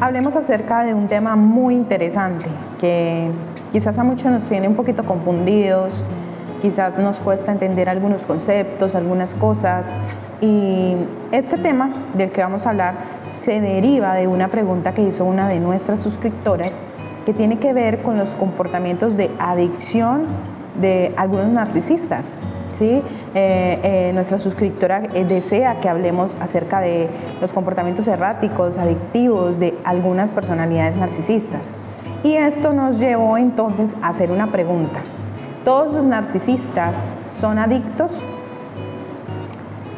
Hablemos acerca de un tema muy interesante que quizás a muchos nos tiene un poquito confundidos, quizás nos cuesta entender algunos conceptos, algunas cosas, y este tema del que vamos a hablar se deriva de una pregunta que hizo una de nuestras suscriptoras que tiene que ver con los comportamientos de adicción de algunos narcisistas. ¿Sí? Nuestra suscriptora desea que hablemos acerca de los comportamientos erráticos, adictivos de algunas personalidades narcisistas. Y esto nos llevó entonces a hacer una pregunta. ¿Todos los narcisistas son adictos?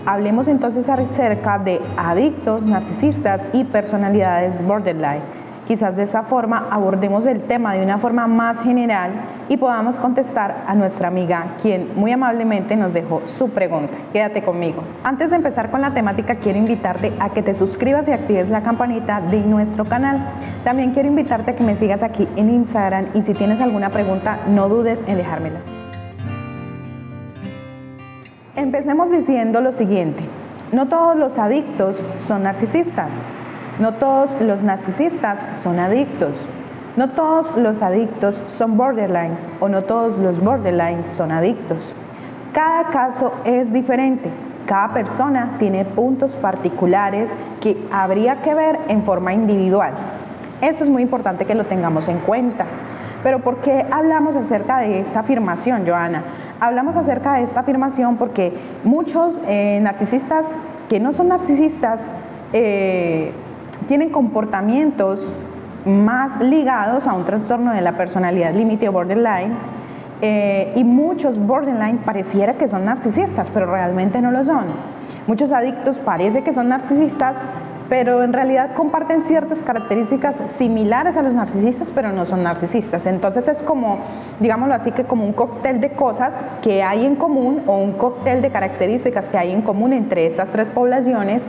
Hablemos entonces acerca de adictos, narcisistas y personalidades borderline. Quizás de esa forma abordemos el tema de una forma más general y podamos contestar a nuestra amiga, quien muy amablemente nos dejó su pregunta. Quédate conmigo. Antes de empezar con la temática, quiero invitarte a que te suscribas y actives la campanita de nuestro canal. También quiero invitarte a que me sigas aquí en Instagram y si tienes alguna pregunta, no dudes en dejármela. Empecemos diciendo lo siguiente. No todos los adictos son narcisistas. No todos los narcisistas son adictos. No todos los adictos son borderline o no todos los borderline son adictos. Cada caso es diferente. Cada persona tiene puntos particulares que habría que ver en forma individual. Eso es muy importante que lo tengamos en cuenta. Pero ¿por qué hablamos acerca de esta afirmación, Joana? Hablamos acerca de esta afirmación porque muchos narcisistas que no son narcisistas tienen comportamientos más ligados a un trastorno de la personalidad límite o borderline y muchos borderline pareciera que son narcisistas, pero realmente no lo son. Muchos adictos parece que son narcisistas, pero en realidad comparten ciertas características similares a los narcisistas, pero no son narcisistas. Entonces es como, digámoslo así, que como un cóctel de cosas que hay en común o un cóctel de características que hay en común entre estas tres poblaciones.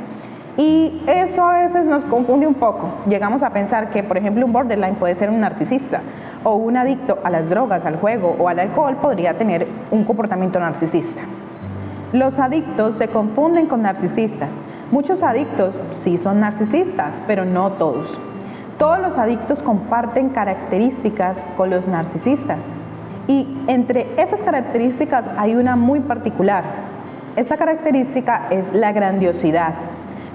Y eso a veces nos confunde un poco. Llegamos a pensar que, por ejemplo, un borderline puede ser un narcisista o un adicto a las drogas, al juego o al alcohol podría tener un comportamiento narcisista. Los adictos se confunden con narcisistas. Muchos adictos sí son narcisistas, pero no todos. Todos los adictos comparten características con los narcisistas. Y entre esas características hay una muy particular. Esta característica es la grandiosidad.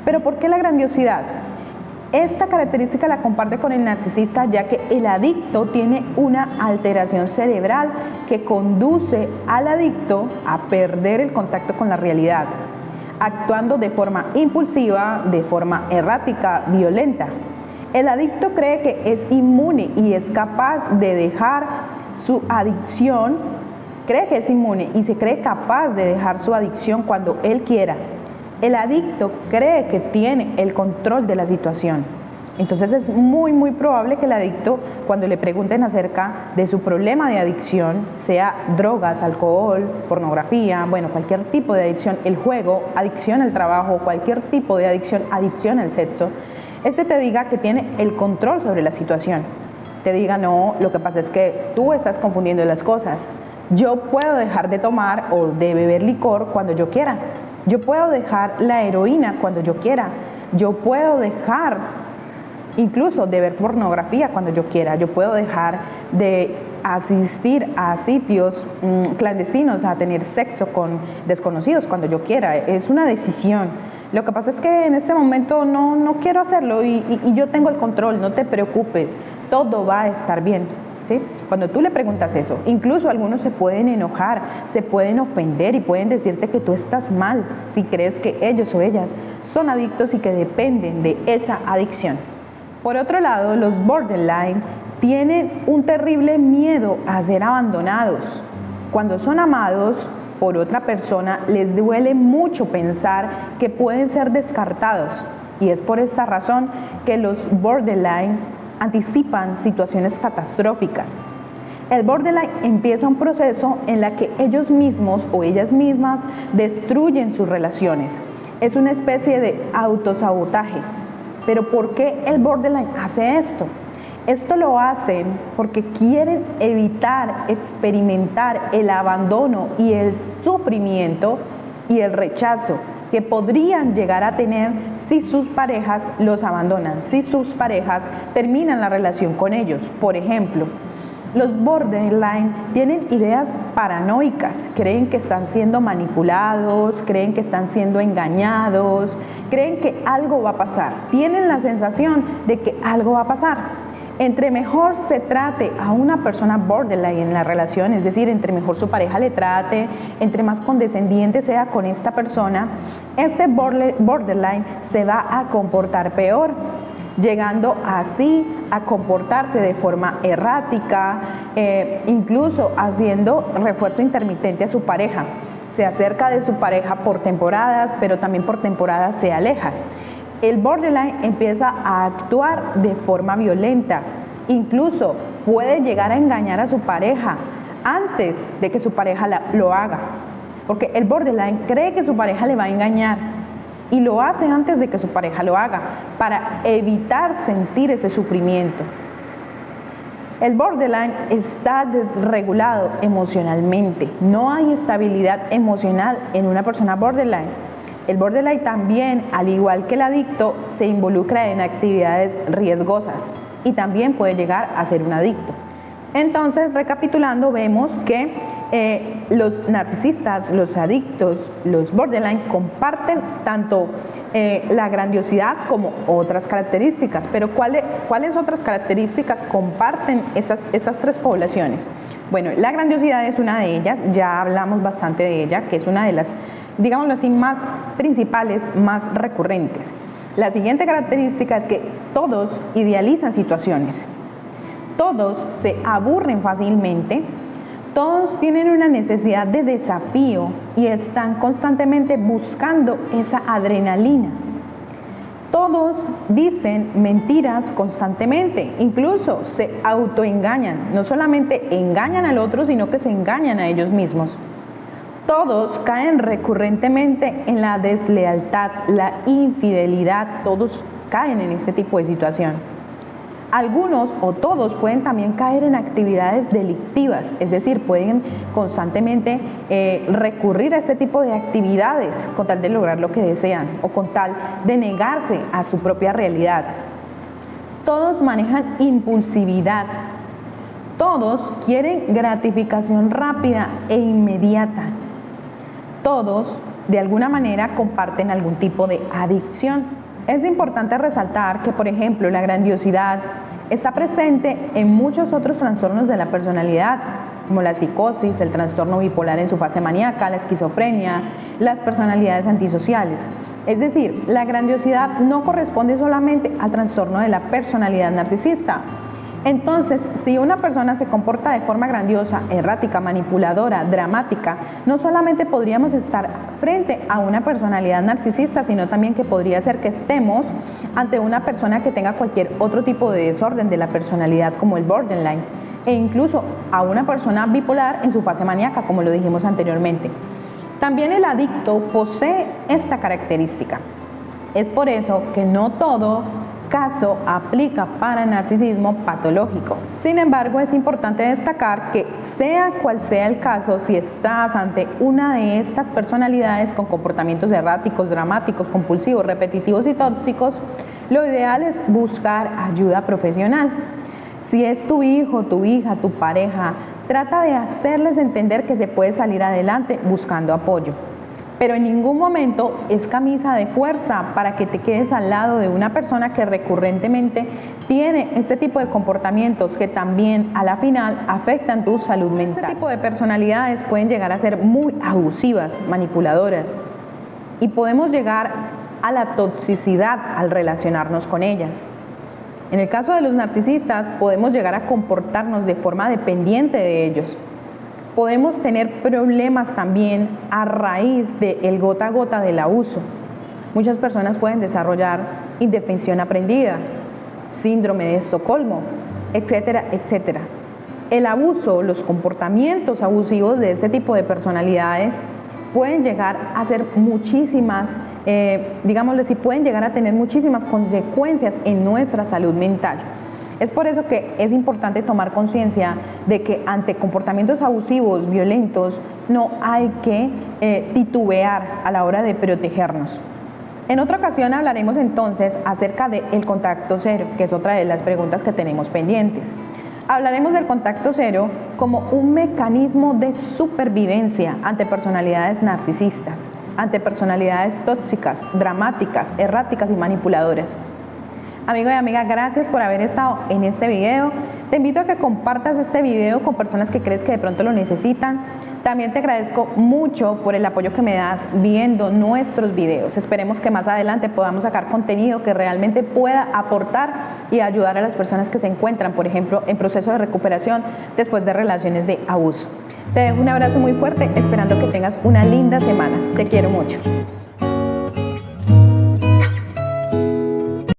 ¿Pero por qué la grandiosidad? Esta característica la comparte con el narcisista ya que el adicto tiene una alteración cerebral que conduce al adicto a perder el contacto con la realidad, actuando de forma impulsiva, de forma errática, violenta. El adicto cree que es inmune y es capaz de dejar su adicción, cree que es inmune y se cree capaz de dejar su adicción cuando él quiera. El adicto cree que tiene el control de la situación. Entonces es muy probable que el adicto, cuando le pregunten acerca de su problema de adicción, sea drogas, alcohol, pornografía, bueno, cualquier tipo de adicción, el juego, adicción al trabajo, cualquier tipo de adicción, adicción al sexo, te diga que tiene el control sobre la situación. Te diga, no, lo que pasa es que tú estás confundiendo las cosas. Yo puedo dejar de tomar o de beber licor cuando yo quiera. Yo puedo dejar la heroína cuando yo quiera. Yo puedo dejar incluso de ver pornografía cuando yo quiera. Yo puedo dejar de asistir a sitios clandestinos, a tener sexo con desconocidos cuando yo quiera. Es una decisión. Lo que pasa es que en este momento no quiero hacerlo y yo tengo el control. No te preocupes, todo va a estar bien. ¿Sí? Cuando tú le preguntas eso, incluso algunos se pueden enojar, se pueden ofender y pueden decirte que tú estás mal si crees que ellos o ellas son adictos y que dependen de esa adicción. Por otro lado, los borderline tienen un terrible miedo a ser abandonados. Cuando son amados por otra persona, les duele mucho pensar que pueden ser descartados y es por esta razón que los borderline anticipan situaciones catastróficas. El borderline empieza un proceso en la que ellos mismos o ellas mismas destruyen sus relaciones. Es una especie de autosabotaje. Pero ¿por qué el borderline hace esto? Esto lo hacen porque quieren evitar experimentar el abandono y el sufrimiento y el rechazo que podrían llegar a tener si sus parejas los abandonan, si sus parejas terminan la relación con ellos. Por ejemplo, los borderline tienen ideas paranoicas, creen que están siendo manipulados, creen que están siendo engañados, creen que algo va a pasar, tienen la sensación de que algo va a pasar. Entre mejor se trate a una persona borderline en la relación, es decir, entre mejor su pareja le trate, entre más condescendiente sea con esta persona, este borderline se va a comportar peor, llegando así a comportarse de forma errática, incluso haciendo refuerzo intermitente a su pareja. Se acerca de su pareja por temporadas, pero también por temporadas se aleja. El borderline empieza a actuar de forma violenta, incluso puede llegar a engañar a su pareja antes de que su pareja lo haga, porque el borderline cree que su pareja le va a engañar y lo hace antes de que su pareja lo haga, para evitar sentir ese sufrimiento. El borderline está desregulado emocionalmente, no hay estabilidad emocional en una persona borderline. El borderline también, al igual que el adicto, se involucra en actividades riesgosas y también puede llegar a ser un adicto. Entonces, recapitulando, vemos que los narcisistas, los adictos, los borderline comparten tanto la grandiosidad como otras características. Pero ¿cuáles otras características comparten esas tres poblaciones? Bueno, la grandiosidad es una de ellas, ya hablamos bastante de ella, que es una de las, digámoslo así, más principales, más recurrentes. La siguiente característica es que todos idealizan situaciones. Todos se aburren fácilmente, todos tienen una necesidad de desafío y están constantemente buscando esa adrenalina. Todos dicen mentiras constantemente, incluso se autoengañan, no solamente engañan al otro, sino que se engañan a ellos mismos. Todos caen recurrentemente en la deslealtad, la infidelidad, todos caen en este tipo de situación. Algunos o todos pueden también caer en actividades delictivas, es decir, pueden constantemente recurrir a este tipo de actividades con tal de lograr lo que desean o con tal de negarse a su propia realidad. Todos manejan impulsividad, todos quieren gratificación rápida e inmediata, todos de alguna manera comparten algún tipo de adicción. Es importante resaltar que, por ejemplo, la grandiosidad está presente en muchos otros trastornos de la personalidad, como la psicosis, el trastorno bipolar en su fase maníaca, la esquizofrenia, las personalidades antisociales. Es decir, la grandiosidad no corresponde solamente al trastorno de la personalidad narcisista. Entonces, si una persona se comporta de forma grandiosa, errática, manipuladora, dramática, no solamente podríamos estar frente a una personalidad narcisista, sino también que podría ser que estemos ante una persona que tenga cualquier otro tipo de desorden de la personalidad, como el borderline, e incluso a una persona bipolar en su fase maníaca, como lo dijimos anteriormente. También el adicto posee esta característica. Es por eso que no todo caso aplica para narcisismo patológico. Sin embargo, es importante destacar que sea cual sea el caso, si estás ante una de estas personalidades con comportamientos erráticos, dramáticos, compulsivos, repetitivos y tóxicos, lo ideal es buscar ayuda profesional. Si es tu hijo, tu hija, tu pareja, trata de hacerles entender que se puede salir adelante buscando apoyo. Pero en ningún momento es camisa de fuerza para que te quedes al lado de una persona que recurrentemente tiene este tipo de comportamientos que también a la final afectan tu salud mental. Este tipo de personalidades pueden llegar a ser muy abusivas, manipuladoras, y podemos llegar a la toxicidad al relacionarnos con ellas. En el caso de los narcisistas, podemos llegar a comportarnos de forma dependiente de ellos. Podemos tener problemas también a raíz del gota a gota del abuso. Muchas personas pueden desarrollar indefensión aprendida, síndrome de Estocolmo, etcétera, etcétera. El abuso, los comportamientos abusivos de este tipo de personalidades pueden llegar a ser muchísimas, digámoslo así, pueden llegar a tener muchísimas consecuencias en nuestra salud mental. Es por eso que es importante tomar conciencia de que ante comportamientos abusivos, violentos, no hay que titubear a la hora de protegernos. En otra ocasión hablaremos entonces acerca del contacto cero, que es otra de las preguntas que tenemos pendientes. Hablaremos del contacto cero como un mecanismo de supervivencia ante personalidades narcisistas, ante personalidades tóxicas, dramáticas, erráticas y manipuladoras. Amigo y amiga, gracias por haber estado en este video. Te invito a que compartas este video con personas que crees que de pronto lo necesitan. También te agradezco mucho por el apoyo que me das viendo nuestros videos. Esperemos que más adelante podamos sacar contenido que realmente pueda aportar y ayudar a las personas que se encuentran, por ejemplo, en proceso de recuperación después de relaciones de abuso. Te dejo un abrazo muy fuerte, esperando que tengas una linda semana. Te quiero mucho.